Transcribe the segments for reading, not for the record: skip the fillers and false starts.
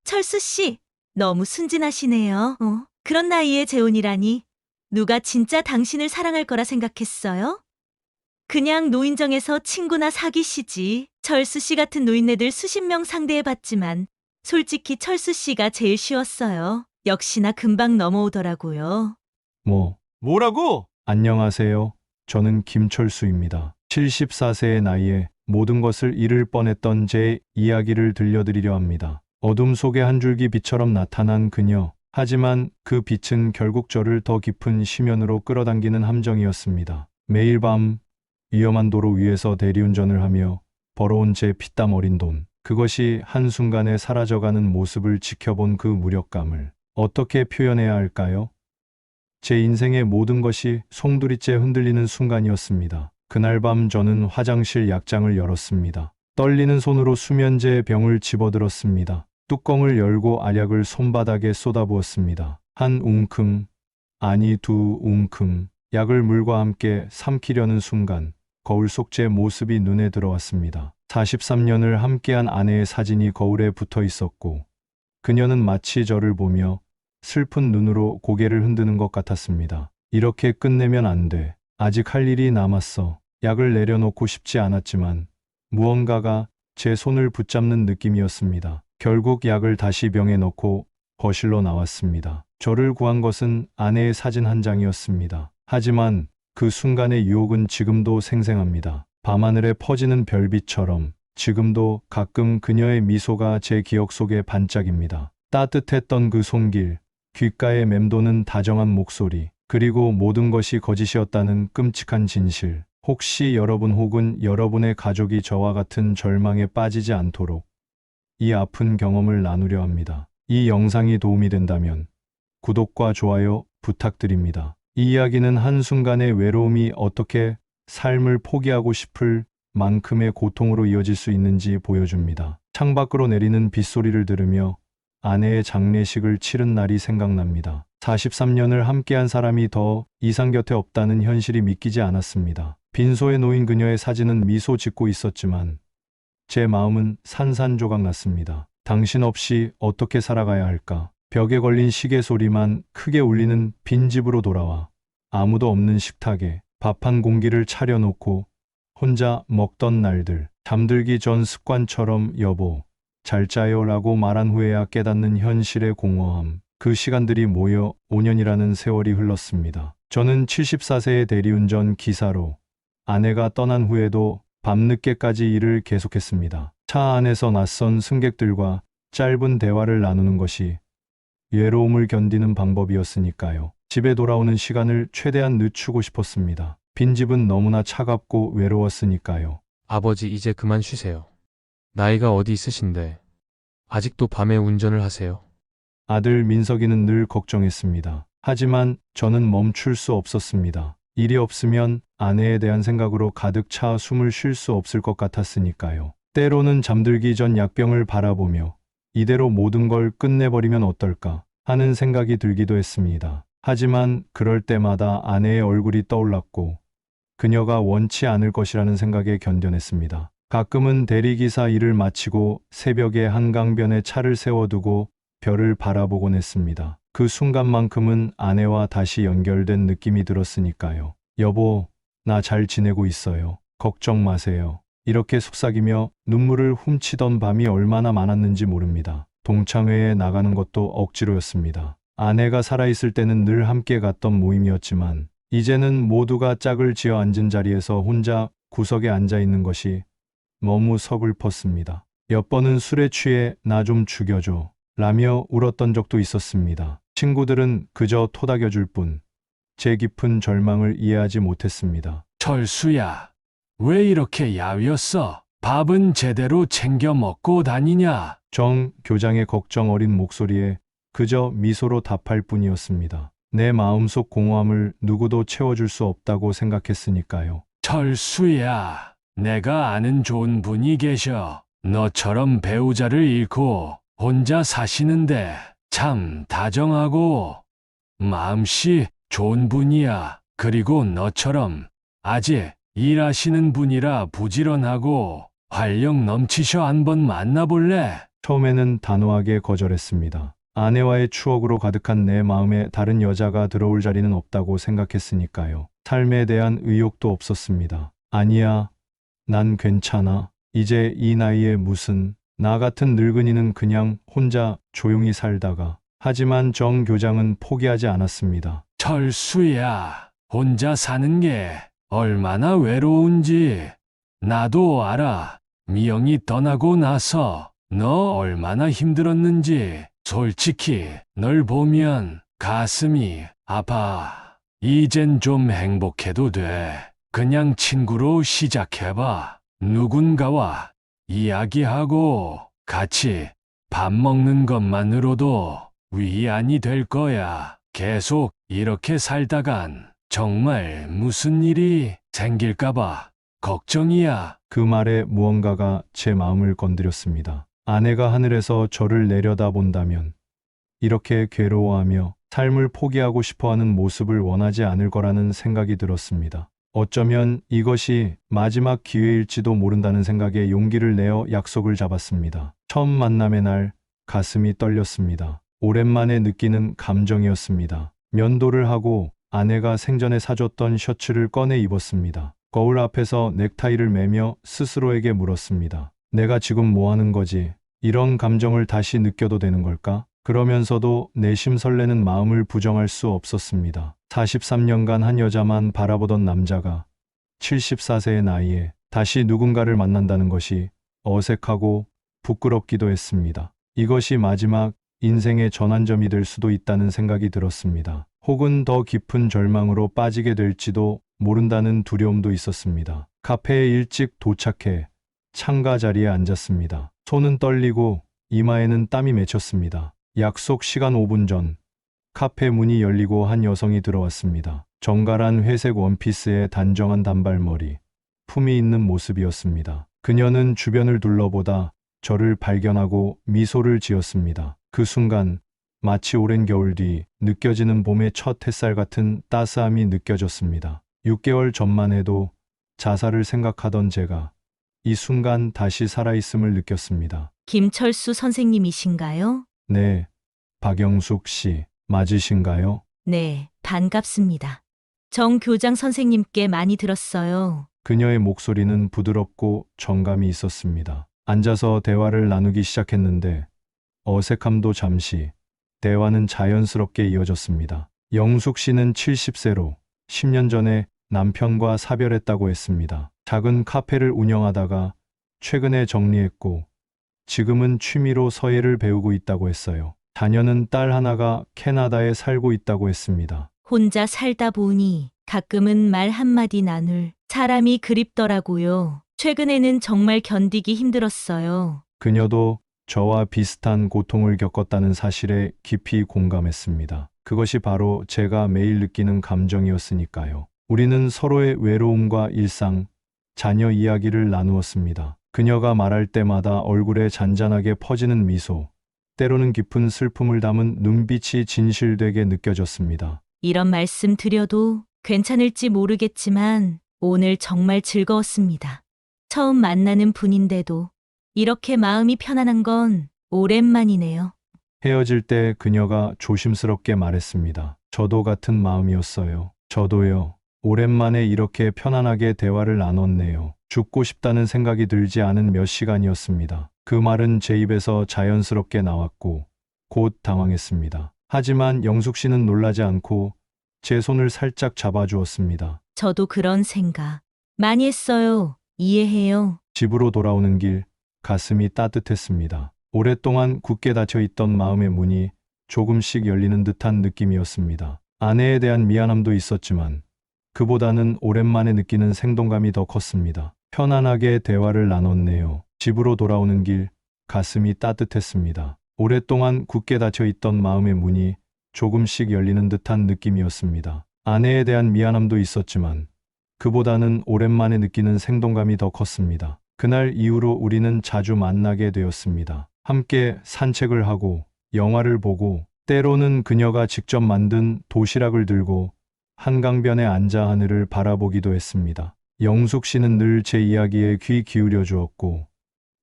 철수 씨, 너무 순진하시네요. 그런 나이에 재혼이라니. 누가 진짜 당신을 사랑할 거라 생각했어요? 그냥 노인정에서 친구나 사귀시지. 철수 씨 같은 노인네들 수십 명 상대해봤지만 솔직히 철수 씨가 제일 쉬웠어요. 역시나 금방 넘어오더라고요. 뭐라고? 안녕하세요. 저는 김철수입니다. 74세의 나이에 모든 것을 잃을 뻔했던 제 이야기를 들려드리려 합니다. 어둠 속의 한 줄기 빛처럼 나타난 그녀. 하지만 그 빛은 결국 저를 더 깊은 심연으로 끌어당기는 함정이었습니다. 매일 밤 위험한 도로 위에서 대리운전을 하며 벌어온 제 피땀 어린 돈. 그것이 한순간에 사라져가는 모습을 지켜본 그 무력감을 어떻게 표현해야 할까요? 제 인생의 모든 것이 송두리째 흔들리는 순간이었습니다. 그날 밤 저는 화장실 약장을 열었습니다. 떨리는 손으로 수면제 병을 집어들었습니다. 뚜껑을 열고 알약을 손바닥에 쏟아부었습니다. 한 웅큼, 아니 두 웅큼, 약을 물과 함께 삼키려는 순간 거울 속 제 모습이 눈에 들어왔습니다. 43년을 함께한 아내의 사진이 거울에 붙어 있었고 그녀는 마치 저를 보며 슬픈 눈으로 고개를 흔드는 것 같았습니다. 이렇게 끝내면 안 돼. 아직 할 일이 남았어. 약을 내려놓고 싶지 않았지만 무언가가 제 손을 붙잡는 느낌이었습니다. 결국 약을 다시 병에 넣고 거실로 나왔습니다. 저를 구한 것은 아내의 사진 한 장이었습니다. 하지만 그 순간의 유혹은 지금도 생생합니다. 밤하늘에 퍼지는 별빛처럼 지금도 가끔 그녀의 미소가 제 기억 속에 반짝입니다. 따뜻했던 그 손길, 귓가에 맴도는 다정한 목소리, 그리고 모든 것이 거짓이었다는 끔찍한 진실. 혹시 여러분 혹은 여러분의 가족이 저와 같은 절망에 빠지지 않도록 이 아픈 경험을 나누려 합니다. 이 영상이 도움이 된다면 구독과 좋아요 부탁드립니다. 이 이야기는 한순간의 외로움이 어떻게 삶을 포기하고 싶을 만큼의 고통으로 이어질 수 있는지 보여줍니다. 창밖으로 내리는 빗소리를 들으며 아내의 장례식을 치른 날이 생각납니다. 43년을 함께한 사람이 더 이상 곁에 없다는 현실이 믿기지 않았습니다. 빈소에 놓인 그녀의 사진은 미소 짓고 있었지만 제 마음은 산산조각 났습니다. 당신 없이 어떻게 살아가야 할까? 벽에 걸린 시계 소리만 크게 울리는 빈집으로 돌아와 아무도 없는 식탁에 밥 한 공기를 차려놓고 혼자 먹던 날들. 잠들기 전 습관처럼 여보, 잘 자요 라고 말한 후에야 깨닫는 현실의 공허함. 그 시간들이 모여 5년이라는 세월이 흘렀습니다. 저는 74세의 대리운전 기사로 아내가 떠난 후에도 밤늦게까지 일을 계속했습니다. 차 안에서 낯선 승객들과 짧은 대화를 나누는 것이 외로움을 견디는 방법이었으니까요. 집에 돌아오는 시간을 최대한 늦추고 싶었습니다. 빈집은 너무나 차갑고 외로웠으니까요. 아버지 이제 그만 쉬세요. 나이가 어디 있으신데 아직도 밤에 운전을 하세요? 아들 민석이는 늘 걱정했습니다. 하지만 저는 멈출 수 없었습니다. 일이 없으면 아내에 대한 생각으로 가득 차 숨을 쉴 수 없을 것 같았으니까요. 때로는 잠들기 전 약병을 바라보며 이대로 모든 걸 끝내버리면 어떨까 하는 생각이 들기도 했습니다. 하지만 그럴 때마다 아내의 얼굴이 떠올랐고 그녀가 원치 않을 것이라는 생각에 견뎌냈습니다. 가끔은 대리기사 일을 마치고 새벽에 한강변에 차를 세워두고 별을 바라보곤 했습니다. 그 순간만큼은 아내와 다시 연결된 느낌이 들었으니까요. 여보, 나 잘 지내고 있어요. 걱정 마세요. 이렇게 속삭이며 눈물을 훔치던 밤이 얼마나 많았는지 모릅니다. 동창회에 나가는 것도 억지로였습니다. 아내가 살아있을 때는 늘 함께 갔던 모임이었지만 이제는 모두가 짝을 지어 앉은 자리에서 혼자 구석에 앉아 있는 것이 너무 서글펐습니다. 몇 번은 술에 취해 나 좀 죽여줘 라며 울었던 적도 있었습니다. 친구들은 그저 토닥여줄 뿐 제 깊은 절망을 이해하지 못했습니다. 철수야, 왜 이렇게 야위었어? 밥은 제대로 챙겨 먹고 다니냐? 정 교장의 걱정 어린 목소리에 그저 미소로 답할 뿐이었습니다. 내 마음속 공허함을 누구도 채워줄 수 없다고 생각했으니까요. 철수야, 내가 아는 좋은 분이 계셔. 너처럼 배우자를 잃고 혼자 사시는데 참 다정하고 마음씨 좋은 분이야. 그리고 너처럼 아직 일하시는 분이라 부지런하고 활력 넘치셔. 한번 만나볼래? 처음에는 단호하게 거절했습니다. 아내와의 추억으로 가득한 내 마음에 다른 여자가 들어올 자리는 없다고 생각했으니까요. 삶에 대한 의욕도 없었습니다. 아니야, 난 괜찮아. 이제 이 나이에 무슨, 나 같은 늙은이는 그냥 혼자 조용히 살다가. 하지만 정 교장은 포기하지 않았습니다. 철수야, 혼자 사는 게 얼마나 외로운지 나도 알아. 미영이 떠나고 나서 너 얼마나 힘들었는지 솔직히 널 보면 가슴이 아파. 이젠 좀 행복해도 돼. 그냥 친구로 시작해봐. 누군가와 이야기하고 같이 밥 먹는 것만으로도 위안이 될 거야. 계속 이렇게 살다간 정말 무슨 일이 생길까봐 걱정이야. 그 말에 무언가가 제 마음을 건드렸습니다. 아내가 하늘에서 저를 내려다본다면 이렇게 괴로워하며 삶을 포기하고 싶어하는 모습을 원하지 않을 거라는 생각이 들었습니다. 어쩌면 이것이 마지막 기회일지도 모른다는 생각에 용기를 내어 약속을 잡았습니다. 처음 만남의 날 가슴이 떨렸습니다. 오랜만에 느끼는 감정이었습니다. 면도를 하고 아내가 생전에 사줬던 셔츠를 꺼내 입었습니다. 거울 앞에서 넥타이를 매며 스스로에게 물었습니다. 내가 지금 뭐 하는 거지? 이런 감정을 다시 느껴도 되는 걸까? 그러면서도 내심 설레는 마음을 부정할 수 없었습니다. 43년간 한 여자만 바라보던 남자가 74세의 나이에 다시 누군가를 만난다는 것이 어색하고 부끄럽기도 했습니다. 이것이 마지막 인생의 전환점이 될 수도 있다는 생각이 들었습니다. 혹은 더 깊은 절망으로 빠지게 될지도 모른다는 두려움도 있었습니다. 카페에 일찍 도착해 창가 자리에 앉았습니다. 손은 떨리고 이마에는 땀이 맺혔습니다. 약속 시간 5분 전 카페 문이 열리고 한 여성이 들어왔습니다. 정갈한 회색 원피스에 단정한 단발머리, 품위 있는 모습이었습니다. 그녀는 주변을 둘러보다 저를 발견하고 미소를 지었습니다. 그 순간 마치 오랜 겨울 뒤 느껴지는 봄의 첫 햇살 같은 따스함이 느껴졌습니다. 6개월 전만 해도 자살을 생각하던 제가 이 순간 다시 살아있음을 느꼈습니다. 김철수 선생님이신가요? 네, 박영숙 씨 맞으신가요? 네, 반갑습니다. 정 교장 선생님께 많이 들었어요. 그녀의 목소리는 부드럽고 정감이 있었습니다. 앉아서 대화를 나누기 시작했는데 어색함도 잠시, 대화는 자연스럽게 이어졌습니다. 영숙 씨는 70세로 10년 전에 남편과 사별했다고 했습니다. 작은 카페를 운영하다가 최근에 정리했고 지금은 취미로 서예를 배우고 있다고 했어요. 자녀는 딸 하나가 캐나다에 살고 있다고 했습니다. 혼자 살다 보니 가끔은 말 한마디 나눌 사람이 그립더라고요. 최근에는 정말 견디기 힘들었어요. 그녀도 저와 비슷한 고통을 겪었다는 사실에 깊이 공감했습니다. 그것이 바로 제가 매일 느끼는 감정이었으니까요. 우리는 서로의 외로움과 일상, 자녀 이야기를 나누었습니다. 그녀가 말할 때마다 얼굴에 잔잔하게 퍼지는 미소, 때로는 깊은 슬픔을 담은 눈빛이 진실되게 느껴졌습니다. 이런 말씀 드려도 괜찮을지 모르겠지만 오늘 정말 즐거웠습니다. 처음 만나는 분인데도 이렇게 마음이 편안한 건 오랜만이네요. 헤어질 때 그녀가 조심스럽게 말했습니다. 저도 같은 마음이었어요. 저도요. 오랜만에 이렇게 편안하게 대화를 나눴네요. 죽고 싶다는 생각이 들지 않은 몇 시간이었습니다. 그 말은 제 입에서 자연스럽게 나왔고 곧 당황했습니다. 하지만 영숙 씨는 놀라지 않고 제 손을 살짝 잡아주었습니다. 저도 그런 생각 많이 했어요. 이해해요. 집으로 돌아오는 길 가슴이 따뜻했습니다. 오랫동안 굳게 닫혀 있던 마음의 문이 조금씩 열리는 듯한 느낌이었습니다. 아내에 대한 미안함도 있었지만 그보다는 오랜만에 느끼는 생동감이 더 컸습니다. 편안하게 대화를 나눴네요. 집으로 돌아오는 길 가슴이 따뜻했습니다. 오랫동안 굳게 닫혀 있던 마음의 문이 조금씩 열리는 듯한 느낌이었습니다. 아내에 대한 미안함도 있었지만 그보다는 오랜만에 느끼는 생동감이 더 컸습니다. 그날 이후로 우리는 자주 만나게 되었습니다. 함께 산책을 하고 영화를 보고 때로는 그녀가 직접 만든 도시락을 들고 한강변에 앉아 하늘을 바라보기도 했습니다. 영숙 씨는 늘 제 이야기에 귀 기울여 주었고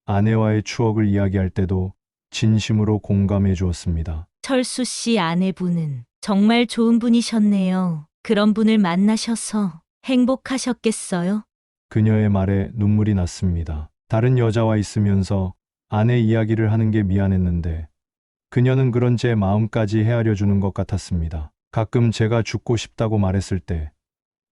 아내와의 추억을 이야기할 때도 진심으로 공감해 주었습니다. 철수 씨 아내분은 정말 좋은 분이셨네요. 그런 분을 만나셔서 행복하셨겠어요? 그녀의 말에 눈물이 났습니다. 다른 여자와 있으면서 아내 이야기를 하는 게 미안했는데 그녀는 그런 제 마음까지 헤아려 주는 것 같았습니다. 가끔 제가 죽고 싶다고 말했을 때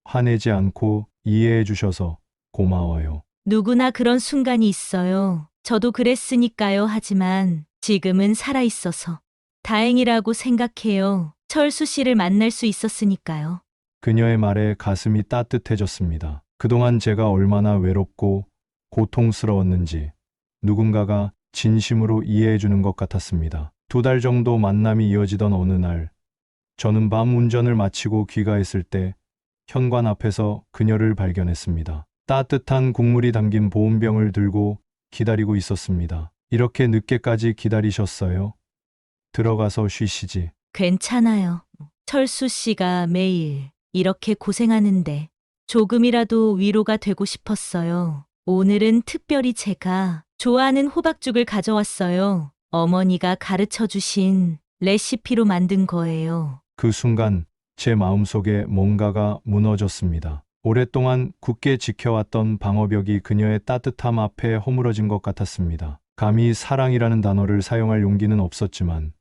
화내지 않고 이해해 주셔서 고마워요. 누구나 그런 순간이 있어요. 저도 그랬으니까요. 하지만 지금은 살아있어서 다행이라고 생각해요. 철수 씨를 만날 수 있었으니까요. 그녀의 말에 가슴이 따뜻해졌습니다. 그동안 제가 얼마나 외롭고 고통스러웠는지 누군가가 진심으로 이해해 주는 것 같았습니다. 2달 정도 만남이 이어지던 어느 날, 저는 밤 운전을 마치고 귀가했을 때 현관 앞에서 그녀를 발견했습니다. 따뜻한 국물이 담긴 보온병을 들고 기다리고 있었습니다. 이렇게 늦게까지 기다리셨어요? 들어가서 쉬시지. 괜찮아요. 철수 씨가 매일 이렇게 고생하는데 조금이라도 위로가 되고 싶었어요. 오늘은 특별히 제가 좋아하는 호박죽을 가져왔어요. 어머니가 가르쳐 주신 레시피로 만든 거예요. 그 순간 제 마음속에 뭔가가 무너졌습니다. 오랫동안 굳게 지켜왔던 방어벽이 그녀의 따뜻함 앞에 허물어진 것 같았습니다. 감히 사랑이라는 단어를 사용할 용기는 없었지만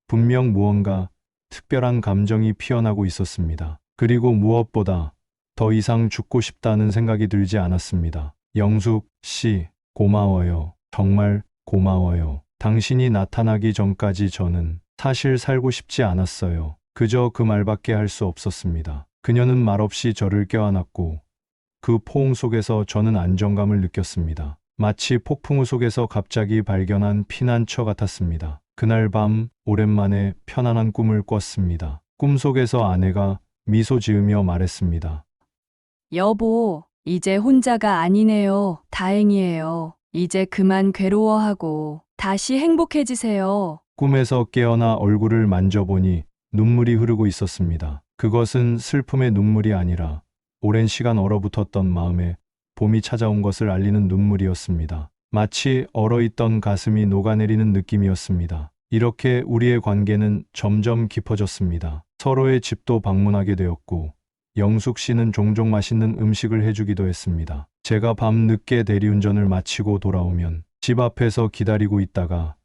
분명 무언가 특별한 감정이 피어나고 있었습니다. 그리고 무엇보다 더 이상 죽고 싶다는 생각이 들지 않았습니다. 영숙 씨, 고마워요. 정말 고마워요. 당신이 나타나기 전까지 저는 사실 살고 싶지 않았어요. 그저 그 말밖에 할 수 없었습니다. 그녀는 말없이 저를 껴안았고 그 포옹 속에서 저는 안정감을 느꼈습니다. 마치 폭풍우 속에서 갑자기 발견한 피난처 같았습니다. 그날 밤 오랜만에 편안한 꿈을 꿨습니다. 꿈속에서 아내가 미소 지으며 말했습니다. 여보, 이제 혼자가 아니네요. 다행이에요. 이제 그만 괴로워하고 다시 행복해지세요. 꿈에서 깨어나 얼굴을 만져보니 눈물이 흐르고 있었습니다. 그것은 슬픔의 눈물이 아니라 오랜 시간 얼어붙었던 마음에 봄이 찾아온 것을 알리는 눈물이었습니다. 마치 얼어있던 가슴이 녹아내리는 느낌이었습니다. 이렇게 우리의 관계는 점점 깊어졌습니다. 서로의 집도 방문하게 되었고 영숙 씨는 종종 맛있는 음식을 해주기도 했습니다. 제가 밤 늦게 대리운전을 마치고 돌아오면 집 앞에서 기다리고 있다가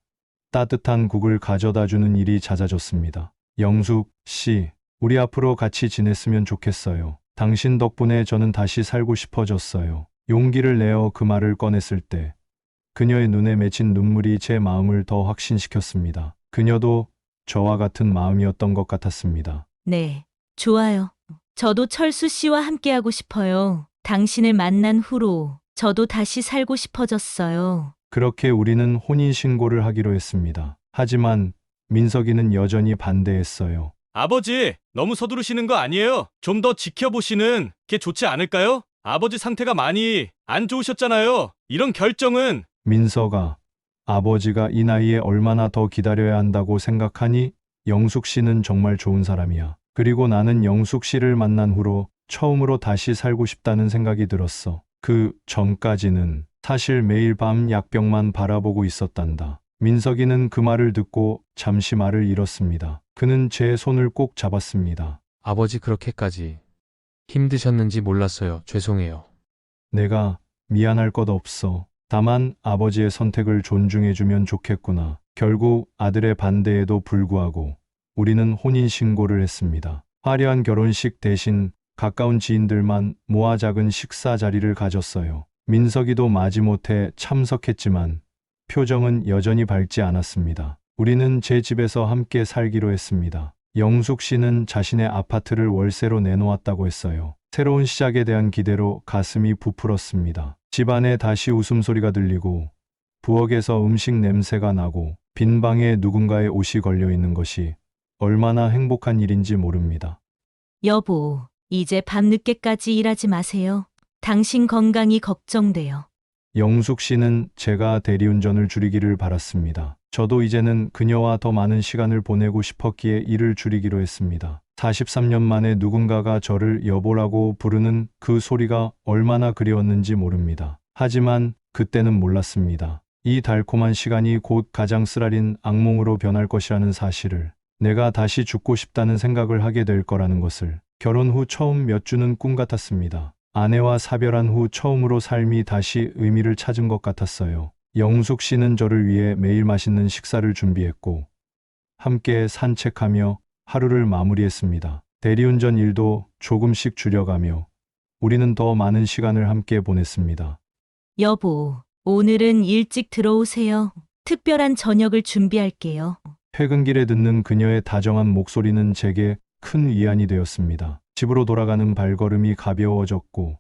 따뜻한 국을 가져다 주는 일이 잦아졌습니다. 영숙 씨, 우리 앞으로 같이 지냈으면 좋겠어요. 당신 덕분에 저는 다시 살고 싶어졌어요. 용기를 내어 그 말을 꺼냈을 때 그녀의 눈에 맺힌 눈물이 제 마음을 더 확신시켰습니다. 그녀도 저와 같은 마음이었던 것 같았습니다. 네, 좋아요. 저도 철수 씨와 함께하고 싶어요. 당신을 만난 후로 저도 다시 살고 싶어졌어요. 그렇게 우리는 혼인신고를 하기로 했습니다. 하지만 민석이는 여전히 반대했어요. 아버지, 너무 서두르시는 거 아니에요? 좀 더 지켜보시는 게 좋지 않을까요? 아버지 상태가 많이 안 좋으셨잖아요. 이런 결정은 민석아, 아버지가 이 나이에 얼마나 더 기다려야 한다고 생각하니? 영숙 씨는 정말 좋은 사람이야. 그리고 나는 영숙 씨를 만난 후로 처음으로 다시 살고 싶다는 생각이 들었어. 그 전까지는 사실 매일 밤 약병만 바라보고 있었단다. 민석이는 그 말을 듣고 잠시 말을 잃었습니다. 그는 제 손을 꼭 잡았습니다. 아버지 그렇게까지 힘드셨는지 몰랐어요. 죄송해요. 내가 미안할 것 없어. 다만 아버지의 선택을 존중해주면 좋겠구나. 결국 아들의 반대에도 불구하고 우리는 혼인신고를 했습니다. 화려한 결혼식 대신 가까운 지인들만 모아 작은 식사 자리를 가졌어요. 민석이도 마지못해 참석했지만 표정은 여전히 밝지 않았습니다. 우리는 제 집에서 함께 살기로 했습니다. 영숙 씨는 자신의 아파트를 월세로 내놓았다고 했어요. 새로운 시작에 대한 기대로 가슴이 부풀었습니다. 집안에 다시 웃음소리가 들리고 부엌에서 음식 냄새가 나고 빈 방에 누군가의 옷이 걸려 있는 것이 얼마나 행복한 일인지 모릅니다. 여보, 이제 밤늦게까지 일하지 마세요. 당신 건강이 걱정돼요. 영숙 씨는 제가 대리운전을 줄이기를 바랐습니다. 저도 이제는 그녀와 더 많은 시간을 보내고 싶었기에 일을 줄이기로 했습니다. 43년 만에 누군가가 저를 여보라고 부르는 그 소리가 얼마나 그리웠는지 모릅니다. 하지만 그때는 몰랐습니다. 이 달콤한 시간이 곧 가장 쓰라린 악몽으로 변할 것이라는 사실을, 내가 다시 죽고 싶다는 생각을 하게 될 거라는 것을. 결혼 후 처음 몇 주는 꿈 같았습니다. 아내와 사별한 후 처음으로 삶이 다시 의미를 찾은 것 같았어요. 영숙 씨는 저를 위해 매일 맛있는 식사를 준비했고 함께 산책하며 하루를 마무리했습니다. 대리운전 일도 조금씩 줄여가며 우리는 더 많은 시간을 함께 보냈습니다. 여보, 오늘은 일찍 들어오세요. 특별한 저녁을 준비할게요. 퇴근길에 듣는 그녀의 다정한 목소리는 제게 큰 위안이 되었습니다. 집으로 돌아가는 발걸음이 가벼워졌고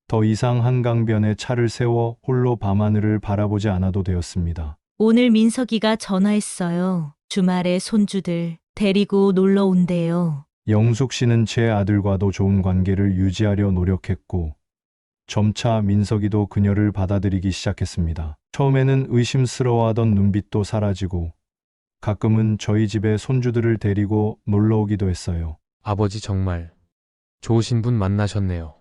더 이상 한강변에 차를 세워 홀로 밤하늘을 바라보지 않아도 되었습니다. 오늘 민석이가 전화했어요. 주말에 손주들 데리고 놀러 온대요. 영숙 씨는 제 아들과도 좋은 관계를 유지하려 노력했고 점차 민석이도 그녀를 받아들이기 시작했습니다. 처음에는 의심스러워하던 눈빛도 사라지고 가끔은 저희 집에 손주들을 데리고 놀러 오기도 했어요. 아버지 정말 좋으신 분 만나셨네요.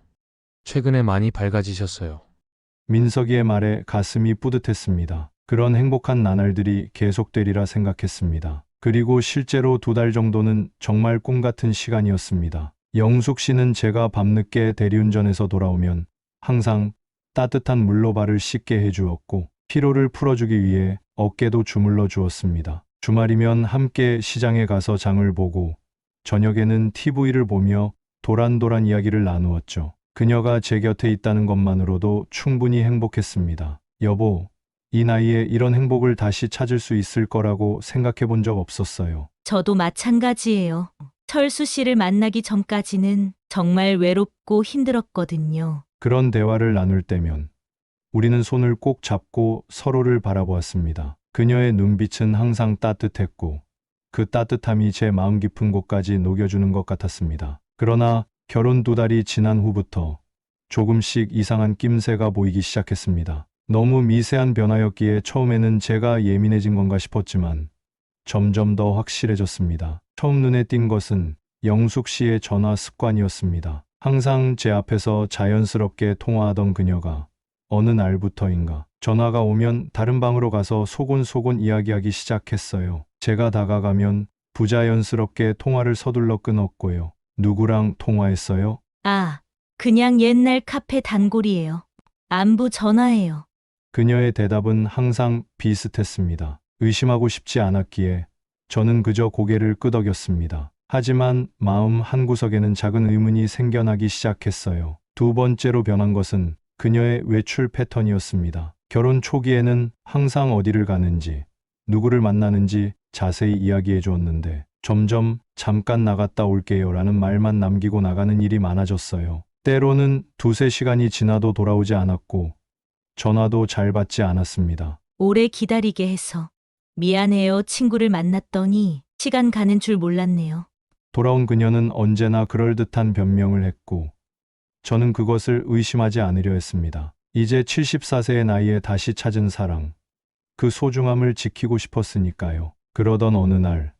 최근에 많이 밝아지셨어요. 민석이의 말에 가슴이 뿌듯했습니다. 그런 행복한 나날들이 계속되리라 생각했습니다. 그리고 실제로 2달 정도는 정말 꿈 같은 시간이었습니다. 영숙 씨는 제가 밤늦게 대리운전해서 돌아오면 항상 따뜻한 물로 발을 씻게 해주었고 피로를 풀어주기 위해 어깨도 주물러 주었습니다. 주말이면 함께 시장에 가서 장을 보고 저녁에는 TV를 보며 도란도란 이야기를 나누었죠. 그녀가 제 곁에 있다는 것만으로도 충분히 행복했습니다. 여보, 이 나이에 이런 행복을 다시 찾을 수 있을 거라고 생각해 본 적 없었어요. 저도 마찬가지예요. 철수 씨를 만나기 전까지는 정말 외롭고 힘들었거든요. 그런 대화를 나눌 때면 우리는 손을 꼭 잡고 서로를 바라보았습니다. 그녀의 눈빛은 항상 따뜻했고 그 따뜻함이 제 마음 깊은 곳까지 녹여주는 것 같았습니다. 그러나 결혼 2달이 지난 후부터 조금씩 이상한 낌새가 보이기 시작했습니다. 너무 미세한 변화였기에 처음에는 제가 예민해진 건가 싶었지만 점점 더 확실해졌습니다. 처음 눈에 띈 것은 영숙 씨의 전화 습관이었습니다. 항상 제 앞에서 자연스럽게 통화하던 그녀가 어느 날부터인가 전화가 오면 다른 방으로 가서 소곤소곤 이야기하기 시작했어요. 제가 다가가면 부자연스럽게 통화를 서둘러 끊었고요. 누구랑 통화했어요? 아, 그냥 옛날 카페 단골이에요. 안부 전화해요. 그녀의 대답은 항상 비슷했습니다. 의심하고 싶지 않았기에 저는 그저 고개를 끄덕였습니다. 하지만 마음 한구석에는 작은 의문이 생겨나기 시작했어요. 2번째로 변한 것은 그녀의 외출 패턴이었습니다. 결혼 초기에는 항상 어디를 가는지, 누구를 만나는지 자세히 이야기해 주었는데 점점 잠깐 나갔다 올게요 라는 말만 남기고 나가는 일이 많아졌어요. 때로는 2-3시간이 지나도 돌아오지 않았고 전화도 잘 받지 않았습니다. 오래 기다리게 해서 미안해요. 친구를 만났더니 시간 가는 줄 몰랐네요. 돌아온 그녀는 언제나 그럴듯한 변명을 했고 저는 그것을 의심하지 않으려 했습니다. 이제 74세의 나이에 다시 찾은 사랑, 그 소중함을 지키고 싶었으니까요. 그러던 어느 날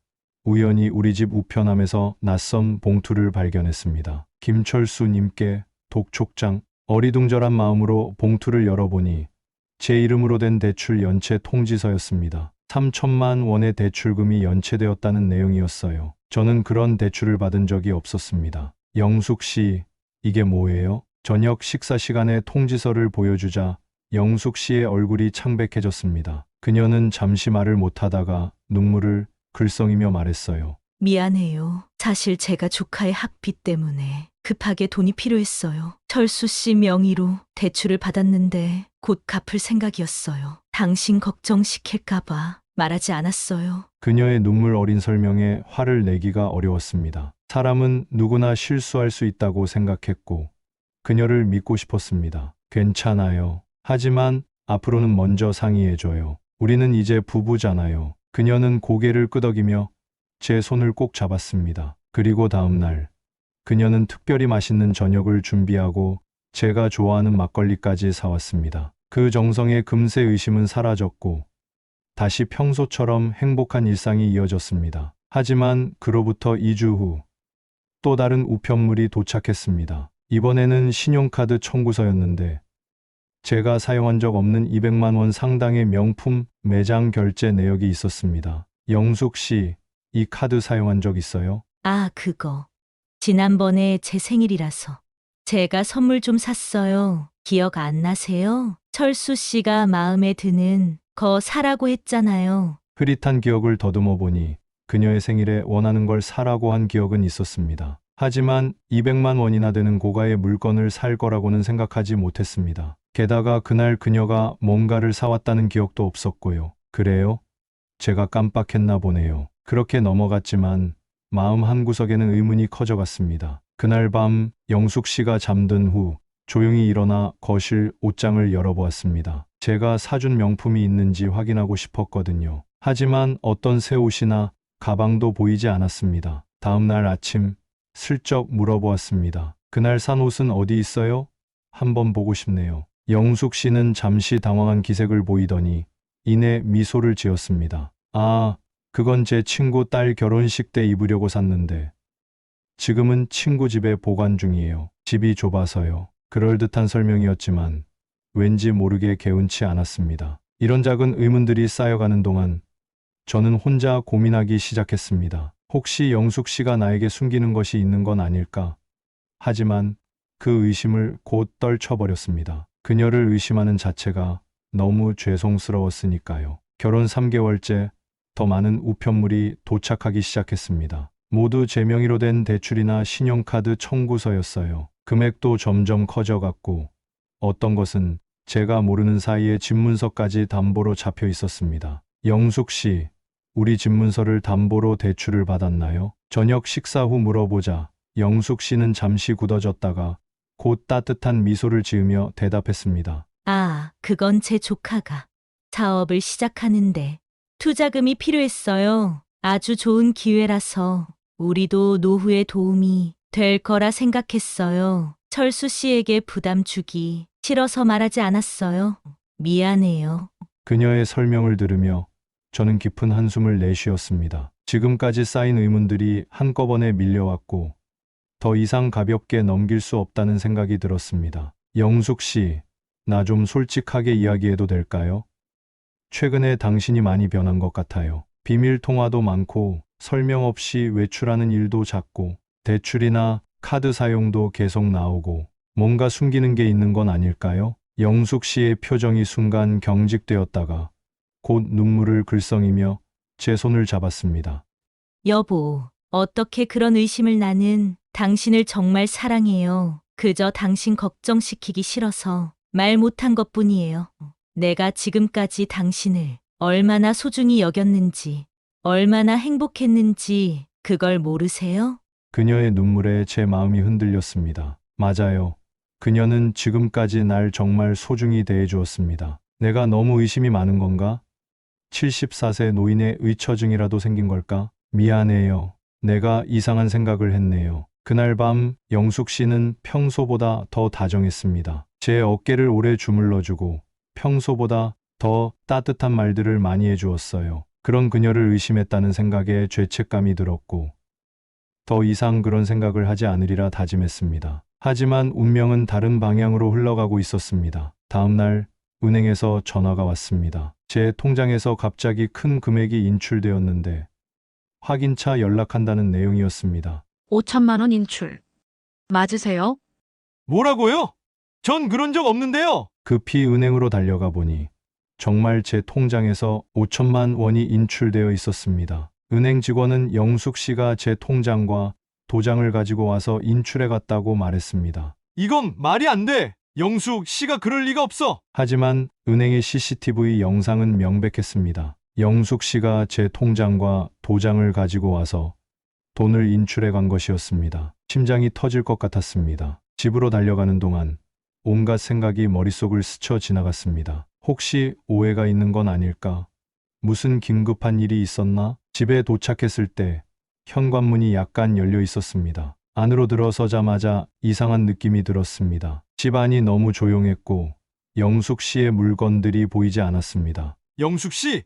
우연히 우리 집 우편함에서 낯선 봉투를 발견했습니다. 김철수님께 독촉장. 어리둥절한 마음으로 봉투를 열어보니 제 이름으로 된 대출 연체 통지서였습니다. 3천만 원의 대출금이 연체되었다는 내용이었어요. 저는 그런 대출을 받은 적이 없었습니다. 영숙 씨, 이게 뭐예요? 저녁 식사 시간에 통지서를 보여주자 영숙 씨의 얼굴이 창백해졌습니다. 그녀는 잠시 말을 못하다가 눈물을 글썽이며 말했어요. 미안해요. 사실 제가 조카의 학비 때문에 급하게 돈이 필요했어요. 철수 씨 명의로 대출을 받았는데 곧 갚을 생각이었어요. 당신 걱정시킬까봐 말하지 않았어요. 그녀의 눈물 어린 설명에 화를 내기가 어려웠습니다. 사람은 누구나 실수할 수 있다고 생각했고 그녀를 믿고 싶었습니다. 괜찮아요. 하지만 앞으로는 먼저 상의해줘요. 우리는 이제 부부잖아요. 그녀는 고개를 끄덕이며 제 손을 꼭 잡았습니다. 그리고 다음 날 그녀는 특별히 맛있는 저녁을 준비하고 제가 좋아하는 막걸리까지 사왔습니다. 그 정성에 금세 의심은 사라졌고 다시 평소처럼 행복한 일상이 이어졌습니다. 하지만 그로부터 2주 후 또 다른 우편물이 도착했습니다. 이번에는 신용카드 청구서였는데 제가 사용한 적 없는 200만 원 상당의 명품 매장 결제 내역이 있었습니다. 영숙 씨, 이 카드 사용한 적 있어요? 아, 그거. 지난번에 제 생일이라서 제가 선물 좀 샀어요. 기억 안 나세요? 철수 씨가 마음에 드는 거 사라고 했잖아요. 흐릿한 기억을 더듬어 보니 그녀의 생일에 원하는 걸 사라고 한 기억은 있었습니다. 하지만 200만 원이나 되는 고가의 물건을 살 거라고는 생각하지 못했습니다. 게다가 그날 그녀가 뭔가를 사왔다는 기억도 없었고요. 그래요? 제가 깜빡했나 보네요. 그렇게 넘어갔지만 마음 한구석에는 의문이 커져갔습니다. 그날 밤 영숙 씨가 잠든 후 조용히 일어나 거실 옷장을 열어보았습니다. 제가 사준 명품이 있는지 확인하고 싶었거든요. 하지만 어떤 새 옷이나 가방도 보이지 않았습니다. 다음 날 아침 슬쩍 물어보았습니다. 그날 산 옷은 어디 있어요? 한번 보고 싶네요. 영숙 씨는 잠시 당황한 기색을 보이더니 이내 미소를 지었습니다. 아, 그건 제 친구 딸 결혼식 때 입으려고 샀는데 지금은 친구 집에 보관 중이에요. 집이 좁아서요. 그럴듯한 설명이었지만 왠지 모르게 개운치 않았습니다. 이런 작은 의문들이 쌓여가는 동안 저는 혼자 고민하기 시작했습니다. 혹시 영숙 씨가 나에게 숨기는 것이 있는 건 아닐까? 하지만 그 의심을 곧 떨쳐버렸습니다. 그녀를 의심하는 자체가 너무 죄송스러웠으니까요. 결혼 3개월째 더 많은 우편물이 도착하기 시작했습니다. 모두 제 명의로 된 대출이나 신용카드 청구서였어요. 금액도 점점 커져갔고 어떤 것은 제가 모르는 사이에 집문서까지 담보로 잡혀 있었습니다. 영숙 씨, 우리 집문서를 담보로 대출을 받았나요? 저녁 식사 후 물어보자 영숙 씨는 잠시 굳어졌다가 곧 따뜻한 미소를 지으며 대답했습니다. 아, 그건 제 조카가 사업을 시작하는데 투자금이 필요했어요. 아주 좋은 기회라서 우리도 노후에 도움이 될 거라 생각했어요. 철수 씨에게 부담 주기 싫어서 말하지 않았어요. 미안해요. 그녀의 설명을 들으며 저는 깊은 한숨을 내쉬었습니다. 지금까지 쌓인 의문들이 한꺼번에 밀려왔고 더 이상 가볍게 넘길 수 없다는 생각이 들었습니다. 영숙 씨, 나 좀 솔직하게 이야기해도 될까요? 최근에 당신이 많이 변한 것 같아요. 비밀 통화도 많고 설명 없이 외출하는 일도 잦고 대출이나 카드 사용도 계속 나오고 뭔가 숨기는 게 있는 건 아닐까요? 영숙 씨의 표정이 순간 경직되었다가 곧 눈물을 글썽이며 제 손을 잡았습니다. 여보, 어떻게 그런 의심을 나는 당신을 정말 사랑해요. 그저 당신 걱정시키기 싫어서 말 못한 것뿐이에요. 내가 지금까지 당신을 얼마나 소중히 여겼는지, 얼마나 행복했는지 그걸 모르세요? 그녀의 눈물에 제 마음이 흔들렸습니다. 맞아요. 그녀는 지금까지 날 정말 소중히 대해주었습니다. 내가 너무 의심이 많은 건가? 74세 노인의 의처증이라도 생긴 걸까? 미안해요. 내가 이상한 생각을 했네요. 그날 밤 영숙 씨는 평소보다 더 다정했습니다. 제 어깨를 오래 주물러주고 평소보다 더 따뜻한 말들을 많이 해주었어요. 그런 그녀를 의심했다는 생각에 죄책감이 들었고 더 이상 그런 생각을 하지 않으리라 다짐했습니다. 하지만 운명은 다른 방향으로 흘러가고 있었습니다. 다음 날 은행에서 전화가 왔습니다. 제 통장에서 갑자기 큰 금액이 인출되었는데 확인차 연락한다는 내용이었습니다. 5천만 원 인출. 맞으세요? 뭐라고요? 전 그런 적 없는데요. 급히 은행으로 달려가 보니 정말 제 통장에서 5천만 원이 인출되어 있었습니다. 은행 직원은 영숙 씨가 제 통장과 도장을 가지고 와서 인출해 갔다고 말했습니다. 이건 말이 안 돼. 영숙 씨가 그럴 리가 없어. 하지만 은행의 CCTV 영상은 명백했습니다. 영숙 씨가 제 통장과 도장을 가지고 와서 돈을 인출해 간 것이었습니다. 심장이 터질 것 같았습니다. 집으로 달려가는 동안 온갖 생각이 머릿속을 스쳐 지나갔습니다. 혹시 오해가 있는 건 아닐까? 무슨 긴급한 일이 있었나? 집에 도착했을 때 현관문이 약간 열려 있었습니다. 안으로 들어서자마자 이상한 느낌이 들었습니다. 집 안이 너무 조용했고 영숙 씨의 물건들이 보이지 않았습니다. 영숙 씨!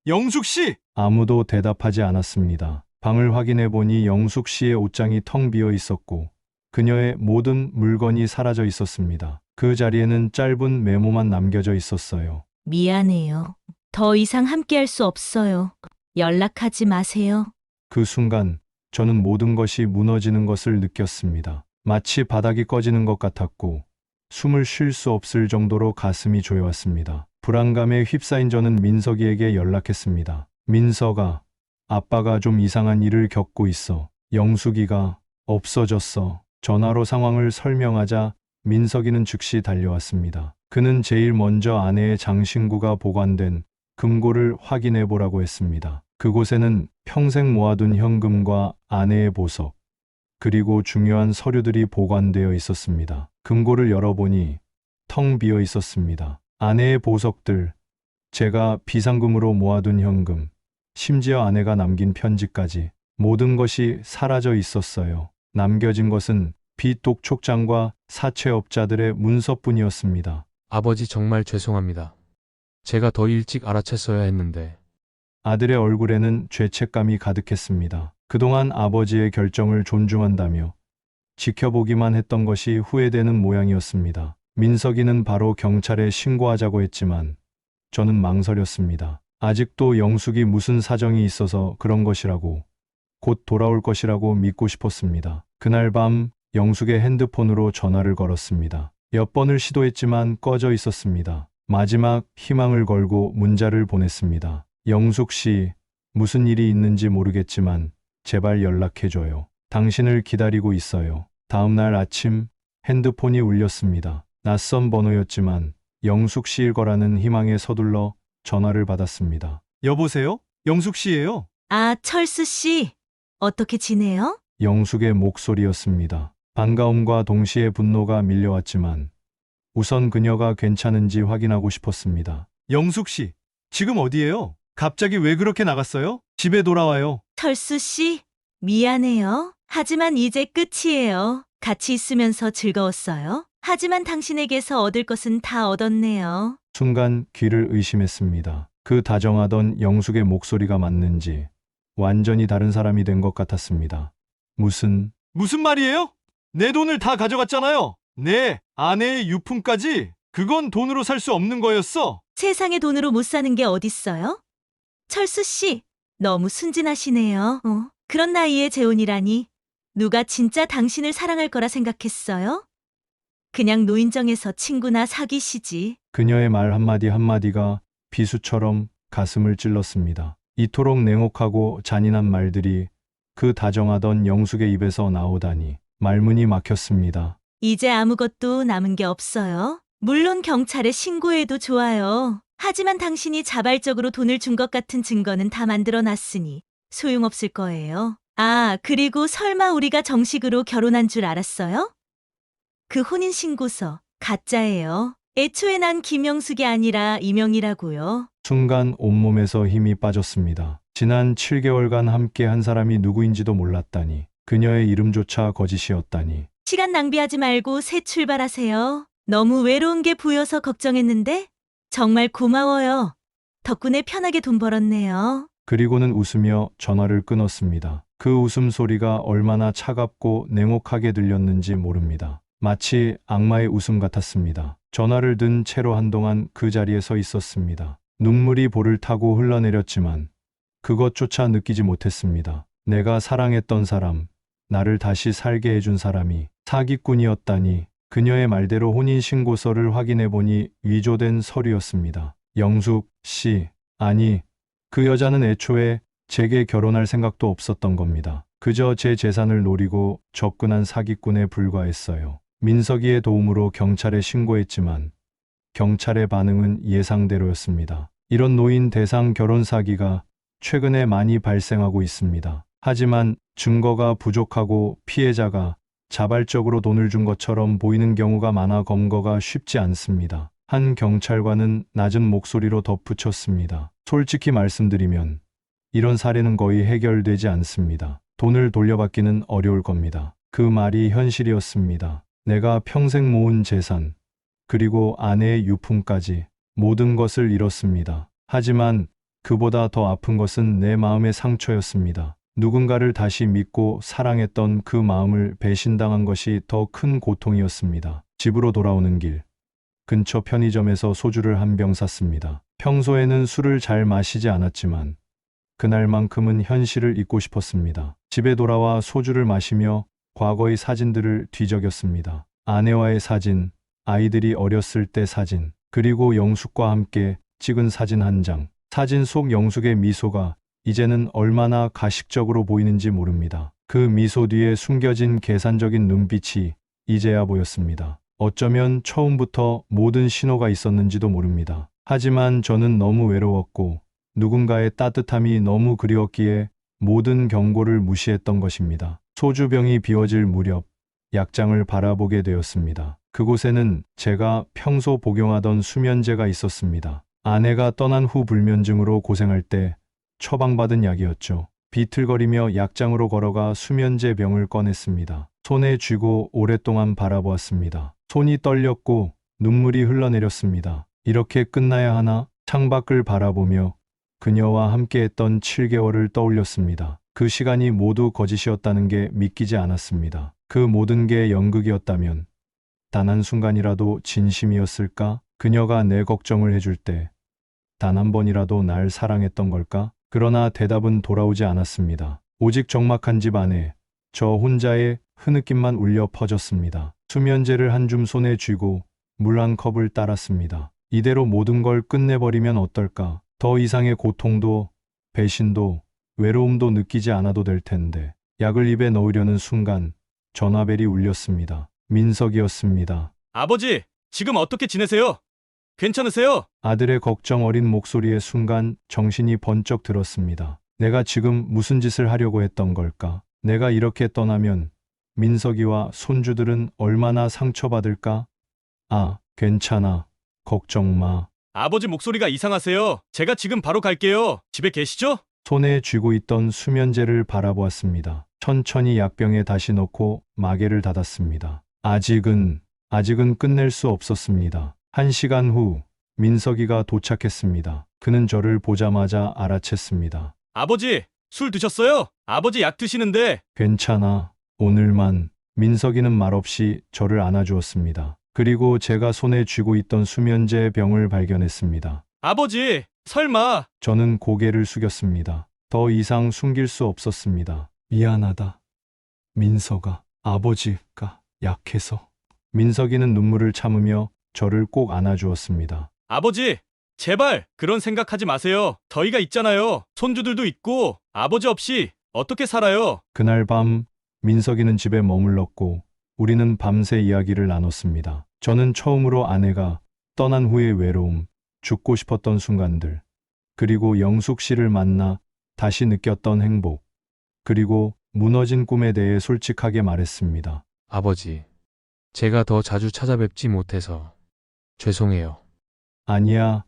영숙 씨! 아무도 대답하지 않았습니다. 방을 확인해 보니 영숙 씨의 옷장이 텅 비어 있었고 그녀의 모든 물건이 사라져 있었습니다. 그 자리에는 짧은 메모만 남겨져 있었어요. 미안해요. 더 이상 함께할 수 없어요. 연락하지 마세요. 그 순간 저는 모든 것이 무너지는 것을 느꼈습니다. 마치 바닥이 꺼지는 것 같았고 숨을 쉴 수 없을 정도로 가슴이 조여왔습니다. 불안감에 휩싸인 저는 민석이에게 연락했습니다. 민석아, 아빠가 좀 이상한 일을 겪고 있어. 영숙이가 없어졌어. 전화로 상황을 설명하자 민석이는 즉시 달려왔습니다. 그는 제일 먼저 아내의 장신구가 보관된 금고를 확인해 보라고 했습니다. 그곳에는 평생 모아둔 현금과 아내의 보석, 그리고 중요한 서류들이 보관되어 있었습니다. 금고를 열어보니 텅 비어 있었습니다. 아내의 보석들, 제가 비상금으로 모아둔 현금, 심지어 아내가 남긴 편지까지 모든 것이 사라져 있었어요. 남겨진 것은 빚독촉장과 사채업자들의 문서뿐이었습니다. 아버지 정말 죄송합니다. 제가 더 일찍 알아챘어야 했는데. 아들의 얼굴에는 죄책감이 가득했습니다. 그동안 아버지의 결정을 존중한다며 지켜보기만 했던 것이 후회되는 모양이었습니다. 민석이는 바로 경찰에 신고하자고 했지만 저는 망설였습니다. 아직도 영숙이 무슨 사정이 있어서 그런 것이라고, 곧 돌아올 것이라고 믿고 싶었습니다. 그날 밤 영숙의 핸드폰으로 전화를 걸었습니다. 몇 번을 시도했지만 꺼져 있었습니다. 마지막 희망을 걸고 문자를 보냈습니다. 영숙 씨, 무슨 일이 있는지 모르겠지만 제발 연락해줘요. 당신을 기다리고 있어요. 다음 날 아침 핸드폰이 울렸습니다. 낯선 번호였지만 영숙 씨일 거라는 희망에 서둘러 전화를 받았습니다. 여보세요? 영숙 씨예요? 아, 철수 씨. 어떻게 지내요? 영숙의 목소리였습니다. 반가움과 동시에 분노가 밀려왔지만 우선 그녀가 괜찮은지 확인하고 싶었습니다. 영숙 씨, 지금 어디예요? 갑자기 왜 그렇게 나갔어요? 집에 돌아와요. 철수 씨, 미안해요. 하지만 이제 끝이에요. 같이 있으면서 즐거웠어요. 하지만 당신에게서 얻을 것은 다 얻었네요. 순간 귀를 의심했습니다. 그 다정하던 영숙의 목소리가 맞는지 완전히 다른 사람이 된 것 같았습니다. 무슨 말이에요? 내 돈을 다 가져갔잖아요. 내 아내의 유품까지. 그건 돈으로 살 수 없는 거였어. 세상에 돈으로 못 사는 게 어딨어요? 철수 씨, 너무 순진하시네요. 그런 나이에 재혼이라니. 누가 진짜 당신을 사랑할 거라 생각했어요? 그냥 노인정에서 친구나 사귀시지. 그녀의 말 한마디 한마디가 비수처럼 가슴을 찔렀습니다. 이토록 냉혹하고 잔인한 말들이 그 다정하던 영숙의 입에서 나오다니 말문이 막혔습니다. 이제 아무것도 남은 게 없어요. 물론 경찰에 신고해도 좋아요. 하지만 당신이 자발적으로 돈을 준 것 같은 증거는 다 만들어 놨으니 소용없을 거예요. 아, 그리고 설마 우리가 정식으로 결혼한 줄 알았어요? 그 혼인신고서 가짜예요. 애초에 난 김영숙이 아니라 이명이라고요. 순간 온몸에서 힘이 빠졌습니다. 지난 7개월간 함께 한 사람이 누구인지도 몰랐다니, 그녀의 이름조차 거짓이었다니. 시간 낭비하지 말고 새 출발하세요. 너무 외로운 게 보여서 걱정했는데 정말 고마워요. 덕분에 편하게 돈 벌었네요. 그리고는 웃으며 전화를 끊었습니다. 그 웃음소리가 얼마나 차갑고 냉혹하게 들렸는지 모릅니다. 마치 악마의 웃음 같았습니다. 전화를 든 채로 한동안 그 자리에 서 있었습니다. 눈물이 볼을 타고 흘러내렸지만 그것조차 느끼지 못했습니다. 내가 사랑했던 사람, 나를 다시 살게 해준 사람이 사기꾼이었다니. 그녀의 말대로 혼인신고서를 확인해보니 위조된 서류였습니다. 영숙 씨, 아니, 그 여자는 애초에 제게 결혼할 생각도 없었던 겁니다. 그저 제 재산을 노리고 접근한 사기꾼에 불과했어요. 민석이의 도움으로 경찰에 신고했지만 경찰의 반응은 예상대로였습니다. 이런 노인 대상 결혼 사기가 최근에 많이 발생하고 있습니다. 하지만 증거가 부족하고 피해자가 자발적으로 돈을 준 것처럼 보이는 경우가 많아 검거가 쉽지 않습니다. 한 경찰관은 낮은 목소리로 덧붙였습니다. 솔직히 말씀드리면 이런 사례는 거의 해결되지 않습니다. 돈을 돌려받기는 어려울 겁니다. 그 말이 현실이었습니다. 내가 평생 모은 재산, 그리고 아내의 유품까지 모든 것을 잃었습니다. 하지만 그보다 더 아픈 것은 내 마음의 상처였습니다. 누군가를 다시 믿고 사랑했던 그 마음을 배신당한 것이 더 큰 고통이었습니다. 집으로 돌아오는 길, 근처 편의점에서 소주를 한 병 샀습니다. 평소에는 술을 잘 마시지 않았지만 그날만큼은 현실을 잊고 싶었습니다. 집에 돌아와 소주를 마시며 과거의 사진들을 뒤적였습니다. 아내와의 사진, 아이들이 어렸을 때 사진, 그리고 영숙과 함께 찍은 사진 한 장. 사진 속 영숙의 미소가 이제는 얼마나 가식적으로 보이는지 모릅니다. 그 미소 뒤에 숨겨진 계산적인 눈빛이 이제야 보였습니다. 어쩌면 처음부터 모든 신호가 있었는지도 모릅니다. 하지만 저는 너무 외로웠고 누군가의 따뜻함이 너무 그리웠기에 모든 경고를 무시했던 것입니다. 소주병이 비워질 무렵 약장을 바라보게 되었습니다. 그곳에는 제가 평소 복용하던 수면제가 있었습니다. 아내가 떠난 후 불면증으로 고생할 때 처방받은 약이었죠. 비틀거리며 약장으로 걸어가 수면제 병을 꺼냈습니다. 손에 쥐고 오랫동안 바라보았습니다. 손이 떨렸고 눈물이 흘러내렸습니다. 이렇게 끝나야 하나? 창밖을 바라보며 그녀와 함께했던 7개월을 떠올렸습니다. 그 시간이 모두 거짓이었다는 게 믿기지 않았습니다. 그 모든 게 연극이었다면 단 한순간이라도 진심이었을까? 그녀가 내 걱정을 해줄 때 단 한 번이라도 날 사랑했던 걸까? 그러나 대답은 돌아오지 않았습니다. 오직 적막한 집 안에 저 혼자의 흐느낌만 울려 퍼졌습니다. 수면제를 한 줌 손에 쥐고 물 한 컵을 따랐습니다. 이대로 모든 걸 끝내버리면 어떨까? 더 이상의 고통도, 배신도, 외로움도 느끼지 않아도 될 텐데. 약을 입에 넣으려는 순간 전화벨이 울렸습니다. 민석이었습니다. 아버지, 지금 어떻게 지내세요? 괜찮으세요? 아들의 걱정 어린 목소리에 순간 정신이 번쩍 들었습니다. 내가 지금 무슨 짓을 하려고 했던 걸까? 내가 이렇게 떠나면 민석이와 손주들은 얼마나 상처받을까? 아, 괜찮아. 걱정 마. 아버지 목소리가 이상하세요. 제가 지금 바로 갈게요. 집에 계시죠? 손에 쥐고 있던 수면제를 바라보았습니다. 천천히 약병에 다시 넣고 마개를 닫았습니다. 아직은 끝낼 수 없었습니다. 1시간 후 민석이가 도착했습니다. 그는 저를 보자마자 알아챘습니다. 아버지, 술 드셨어요? 아버지 약 드시는데. 괜찮아. 오늘만. 민석이는 말없이 저를 안아주었습니다. 그리고 제가 손에 쥐고 있던 수면제 병을 발견했습니다. 아버지, 설마. 저는 고개를 숙였습니다. 더 이상 숨길 수 없었습니다. 미안하다. 민석아, 아버지가 약해서. 민석이는 눈물을 참으며 저를 꼭 안아주었습니다. 아버지, 제발 그런 생각하지 마세요. 저희가 있잖아요. 손주들도 있고 아버지 없이 어떻게 살아요? 그날 밤 민석이는 집에 머물렀고 우리는 밤새 이야기를 나눴습니다. 저는 처음으로 아내가 떠난 후의 외로움, 죽고 싶었던 순간들, 그리고 영숙 씨를 만나 다시 느꼈던 행복, 그리고 무너진 꿈에 대해 솔직하게 말했습니다. 아버지, 제가 더 자주 찾아뵙지 못해서 죄송해요. 아니야.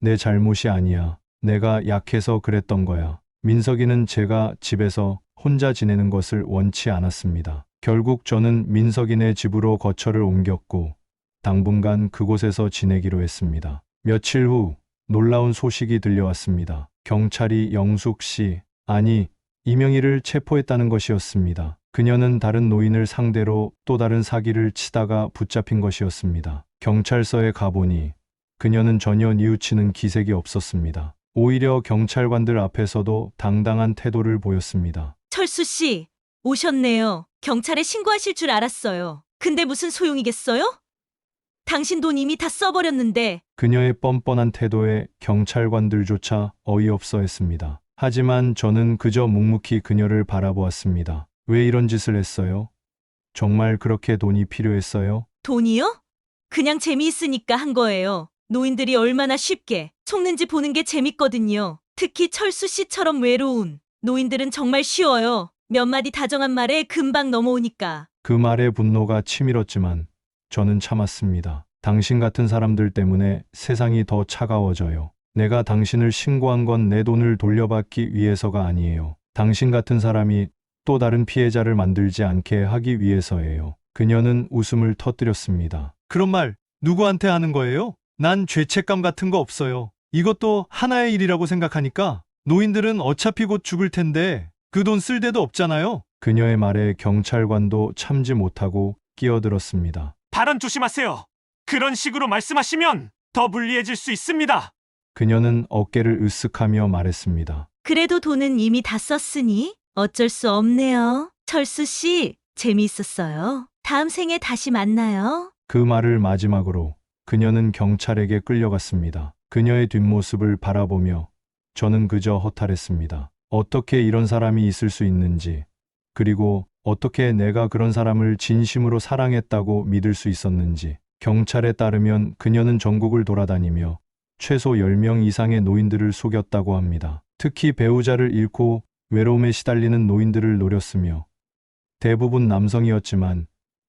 내 잘못이 아니야. 내가 약해서 그랬던 거야. 민석이는 제가 집에서 혼자 지내는 것을 원치 않았습니다. 결국 저는 민석이네 집으로 거처를 옮겼고 당분간 그곳에서 지내기로 했습니다. 며칠 후 놀라운 소식이 들려왔습니다. 경찰이 영숙 씨, 아니 이명희를 체포했다는 것이었습니다. 그녀는 다른 노인을 상대로 또 다른 사기를 치다가 붙잡힌 것이었습니다. 경찰서에 가보니 그녀는 전혀 뉘우치는 기색이 없었습니다. 오히려 경찰관들 앞에서도 당당한 태도를 보였습니다. 철수 씨, 오셨네요. 경찰에 신고하실 줄 알았어요. 근데 무슨 소용이겠어요? 당신 돈 이미 다 써버렸는데. 그녀의 뻔뻔한 태도에 경찰관들조차 어이없어 했습니다. 하지만 저는 그저 묵묵히 그녀를 바라보았습니다. 왜 이런 짓을 했어요? 정말 그렇게 돈이 필요했어요? 돈이요? 그냥 재미있으니까 한 거예요. 노인들이 얼마나 쉽게 속는지 보는 게 재밌거든요. 특히 철수 씨처럼 외로운 노인들은 정말 쉬워요. 몇 마디 다정한 말에 금방 넘어오니까. 그 말에 분노가 치밀었지만 저는 참았습니다. 당신 같은 사람들 때문에 세상이 더 차가워져요. 내가 당신을 신고한 건 내 돈을 돌려받기 위해서가 아니에요. 당신 같은 사람이 또 다른 피해자를 만들지 않게 하기 위해서예요. 그녀는 웃음을 터뜨렸습니다. 그런 말 누구한테 하는 거예요? 난 죄책감 같은 거 없어요. 이것도 하나의 일이라고 생각하니까 노인들은 어차피 곧 죽을 텐데 그 돈 쓸 데도 없잖아요. 그녀의 말에 경찰관도 참지 못하고 끼어들었습니다. 발언 조심하세요. 그런 식으로 말씀하시면 더 불리해질 수 있습니다. 그녀는 어깨를 으쓱하며 말했습니다. 그래도 돈은 이미 다 썼으니 어쩔 수 없네요. 철수 씨, 재미있었어요. 다음 생에 다시 만나요. 그 말을 마지막으로 그녀는 경찰에게 끌려갔습니다. 그녀의 뒷모습을 바라보며 저는 그저 허탈했습니다. 어떻게 이런 사람이 있을 수 있는지, 그리고 어떻게 내가 그런 사람을 진심으로 사랑했다고 믿을 수 있었는지. 경찰에 따르면 그녀는 전국을 돌아다니며 최소 10명 이상의 노인들을 속였다고 합니다. 특히 배우자를 잃고 외로움에 시달리는 노인들을 노렸으며 대부분 남성이었지만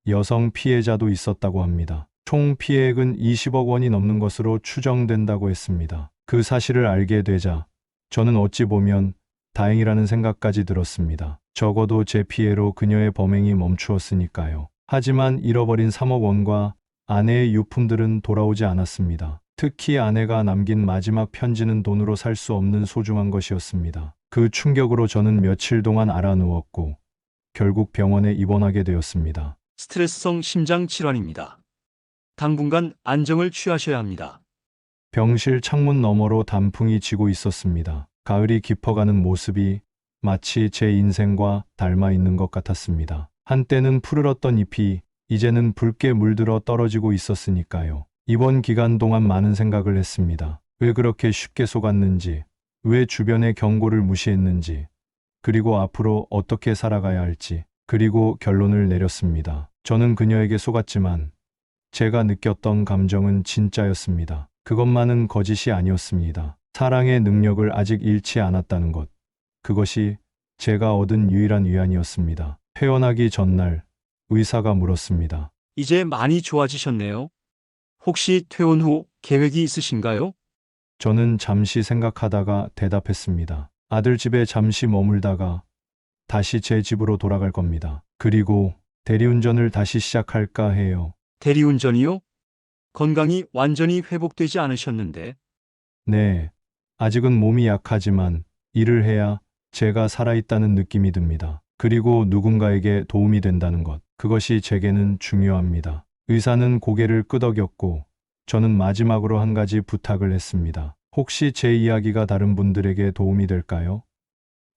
여성 피해자도 있었다고 합니다. 총 피해액은 20억 원이 넘는 것으로 추정된다고 했습니다. 그 사실을 알게 되자 저는 어찌 보면 다행이라는 생각까지 들었습니다. 적어도 제 피해로 그녀의 범행이 멈추었으니까요. 하지만 잃어버린 3억 원과 아내의 유품들은 돌아오지 않았습니다. 특히 아내가 남긴 마지막 편지는 돈으로 살 수 없는 소중한 것이었습니다. 그 충격으로 저는 며칠 동안 알아누웠고 결국 병원에 입원하게 되었습니다. 스트레스성 심장 질환입니다. 당분간 안정을 취하셔야 합니다. 병실 창문 너머로 단풍이 지고 있었습니다. 가을이 깊어가는 모습이 마치 제 인생과 닮아 있는 것 같았습니다. 한때는 푸르렀던 잎이 이제는 붉게 물들어 떨어지고 있었으니까요. 입원 기간 동안 많은 생각을 했습니다. 왜 그렇게 쉽게 속았는지, 왜 주변의 경고를 무시했는지, 그리고 앞으로 어떻게 살아가야 할지, 그리고 결론을 내렸습니다. 저는 그녀에게 속았지만 제가 느꼈던 감정은 진짜였습니다. 그것만은 거짓이 아니었습니다. 사랑의 능력을 아직 잃지 않았다는 것. 그것이 제가 얻은 유일한 위안이었습니다. 퇴원하기 전날 의사가 물었습니다. 이제 많이 좋아지셨네요. 혹시 퇴원 후 계획이 있으신가요? 저는 잠시 생각하다가 대답했습니다. 아들 집에 잠시 머물다가 다시 제 집으로 돌아갈 겁니다. 그리고 대리운전을 다시 시작할까 해요. 대리운전이요? 건강이 완전히 회복되지 않으셨는데. 네, 아직은 몸이 약하지만 일을 해야 제가 살아있다는 느낌이 듭니다. 그리고 누군가에게 도움이 된다는 것, 그것이 제게는 중요합니다. 의사는 고개를 끄덕였고 저는 마지막으로 한 가지 부탁을 했습니다. 혹시 제 이야기가 다른 분들에게 도움이 될까요?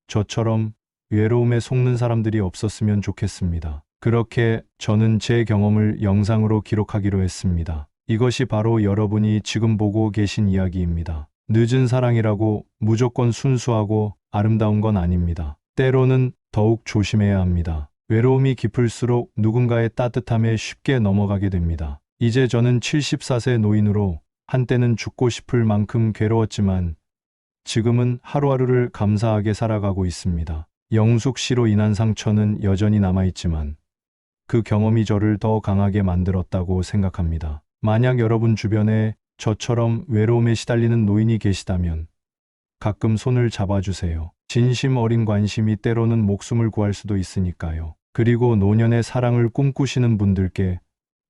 저처럼 외로움에 속는 사람들이 없었으면 좋겠습니다. 그렇게 저는 제 경험을 영상으로 기록하기로 했습니다. 이것이 바로 여러분이 지금 보고 계신 이야기입니다. 늦은 사랑이라고 무조건 순수하고 아름다운 건 아닙니다. 때로는 더욱 조심해야 합니다. 외로움이 깊을수록 누군가의 따뜻함에 쉽게 넘어가게 됩니다. 이제 저는 74세 노인으로 한때는 죽고 싶을 만큼 괴로웠지만 지금은 하루하루를 감사하게 살아가고 있습니다. 영숙 씨로 인한 상처는 여전히 남아있지만 그 경험이 저를 더 강하게 만들었다고 생각합니다. 만약 여러분 주변에 저처럼 외로움에 시달리는 노인이 계시다면 가끔 손을 잡아주세요. 진심 어린 관심이 때로는 목숨을 구할 수도 있으니까요. 그리고 노년의 사랑을 꿈꾸시는 분들께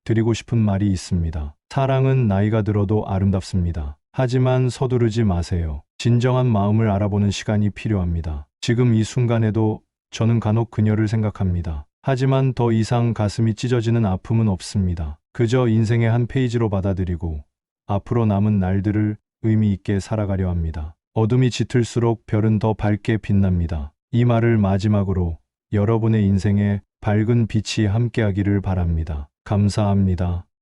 드리고 싶은 말이 있습니다. 사랑은 나이가 들어도 아름답습니다. 하지만 서두르지 마세요. 진정한 마음을 알아보는 시간이 필요합니다. 지금 이 순간에도 저는 간혹 그녀를 생각합니다. 하지만 더 이상 가슴이 찢어지는 아픔은 없습니다. 그저 인생의 한 페이지로 받아들이고 앞으로 남은 날들을 의미 있게 살아가려 합니다. 어둠이 짙을수록 별은 더 밝게 빛납니다. 이 말을 마지막으로 여러분의 인생에 밝은 빛이 함께하기를 바랍니다. 감사합니다.